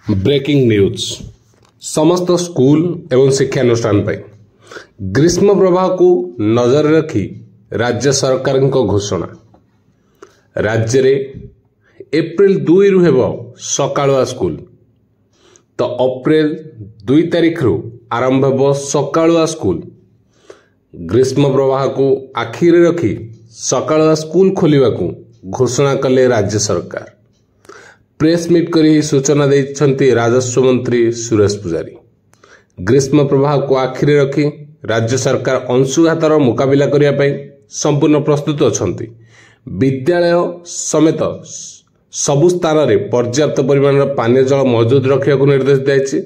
Breaking news समस्त school एवं शिक्षानुष्ठान ग्रीष्म प्रवाह को नजर रखी राज्य सरकार घोषणा। राज्य रे एप्रिल 2 रु हेबो सकाळुआ स्कूल तो अप्रैल 2 तारिख रु आरंभ हेबो सकाळुआ स्कूल। ग्रीष्म प्रवाह को आखिरे रखी सकाळुआ स्कूल खोलिबा को घोषणा कले राज्य सरकार। प्रेस मीट करी सूचना देइछंती राजस्व मंत्री सुरेश पुजारी। ग्रीष्म प्रवाह को आखिरे रखी राज्य सरकार अंशुघातर मुकाबिला करिया पई संपूर्ण प्रस्तुत अछंती। विद्यालय समेत सबु स्थान रे पर्याप्त परिमाण पानीय जल मौजूद रखिया को निर्देश दियाछि।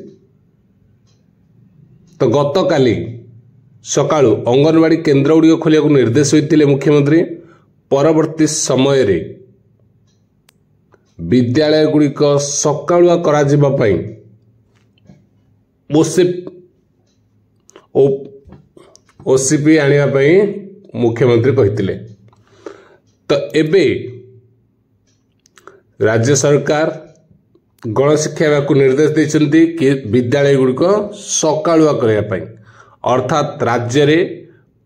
तो गतकाली सकाळु अंगनवाड़ी केन्द्र गुड़िक खोलिया को निर्देश होइतिले मुख्यमंत्री। परवर्ती समय रे विद्यालय गुड़िक सकाळुआ करा जिबा पई ओसीपी आनिबा पई मुख्यमंत्री कहितिले। तो एबे राज्य सरकार गणशिक्षा विभाग को निर्देश देइछंती कि विद्यालय गुड़िक सकाळुआ करिया पई, अर्थात राज्य रे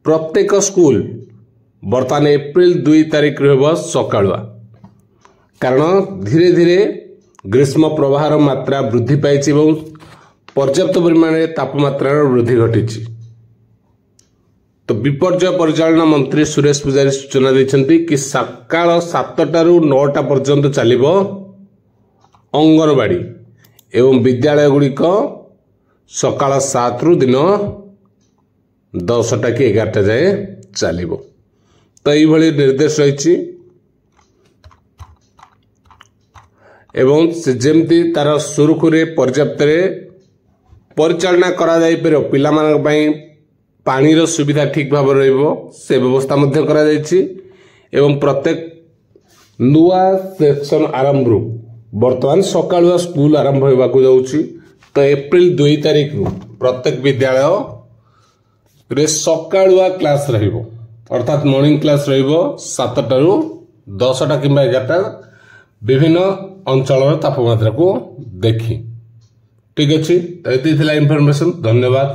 प्रत्येक स्कूल वर्तमान एप्रिल 2 तारिख रहबो सकाळुआ। कारण धीरे धीरे ग्रीष्म प्रवाहर मात्रा वृद्धि पाइछि एवं पर्याप्त परिमाण तापमात्रा वृद्धि घटी। तो विपर्यय परिचालन मंत्री सुरेश पुजारी सूचना देइछंती कि सकाळ 7टा रु 9टा पर्यंत चलिबो अंगनवाड़ी एवं विद्यालय गुड़िक सकाळ 7 रु दिन 10टा कि 11टा जाए चलिबो। तो यही भली निर्देश रही एवं से जेमती तार सुरुखुरे पर्याप्त परिचालना करा जाई परियो। पिला मानक पई पानी रो सुविधा ठीक भाव रहइबो से व्यवस्था मध्य करा जाईछि एवं प्रत्येक नुआ सेक्शन आरंभ रु वर्तमान सकाळुआ स्कूल आरंभ होबा को जाउछि। तो एप्रिल 2 तारिख रु प्रत्येक विद्यालय रे सकाळुआ क्लास रहिबो, अर्थात मॉर्निंग क्लास रहिबो 7टा रु 10टा किंबा 11टा विभिन्न अंचल तापमात्रा को देखी। ठीक अच्छे, इनफॉरमेशन धन्यवाद।